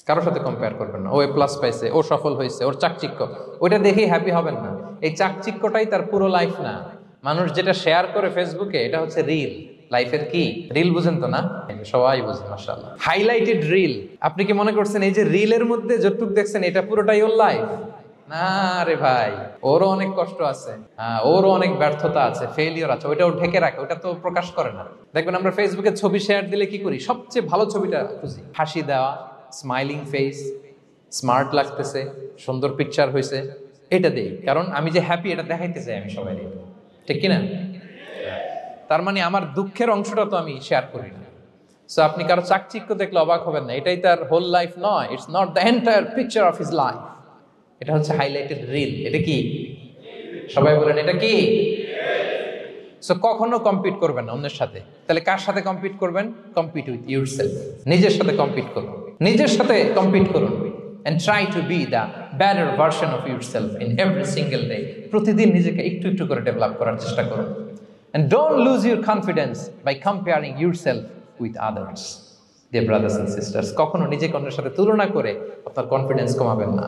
কারোর সাথে কম্পেয়ার করবেন না। ও এ প্লাস পাইছে, ও সফল হয়েছে, ওর চাকচিক্য, ওইটা দেখেই হ্যাপি হবেন না। এই চাকচিক্যটাই তার পুরো লাইফ না। মানুষ যেটা শেয়ার করে ফেসবুকে, এটা হচ্ছে রিল। লাইফের কি রিল বুঝেন তো না? সবাই বুঝে মাশাআল্লাহ। Highlighted reel. আপনি কি মনে করছেন এই যে রিলের মধ্যে যতটুকু দেখছেন এটা পুরোটাই ওর লাইফ? না রে ভাই, ওরও অনেক কষ্ট আছে, ওরও অনেক ব্যর্থতা আছে, ফেলিওর আছে, ওইটাও ঢেকে রাখে, ওটা তো প্রকাশ করে না। দেখবেন আমরা ফেসবুকে ছবি শেয়ার দিলে কি করি? সবচেয়ে ভালো ছবিটা খুঁজি, হাসি দেওয়া, স্মাইলিং ফেস, স্মার্ট লাগতেছে, সুন্দর পিকচার হয়েছে, এটা দেই। কারণ আমি যে হ্যাপি এটা দেখাইতে চাই আমি সবাই, ঠিক কিনা? তার মানে আমার দুঃখের অংশটা তো আমি শেয়ার করি না। সো আপনি কারো চাকচিক্য দেখলে অবাক হবেন না, এটাই তার হোল লাইফ নয়। It's not the entire picture of his life. এটা হচ্ছে হাইলাইটেড রিল। এটা কি? সবাই বলেন এটা কি? সো কখনো কম্পিট করবেন না অন্যের সাথে। তাহলে কার সাথে কম্পিট করবেন? Compete with yourself. নিজের সাথে কম্পিট করুন, নিজের সাথে কম্পিট করুন। and try to be the better version of yourself in every single day. প্রতিদিন নিজেকে একটু একটু করে ডেভেলপ করার চেষ্টা করুন। and don't lose your confidence by comparing yourself with others. Dear brothers and sisters, কখনো নিজেকে অন্যের সাথে তুলনা করে আপনার কনফিডেন্স কমাবেন না।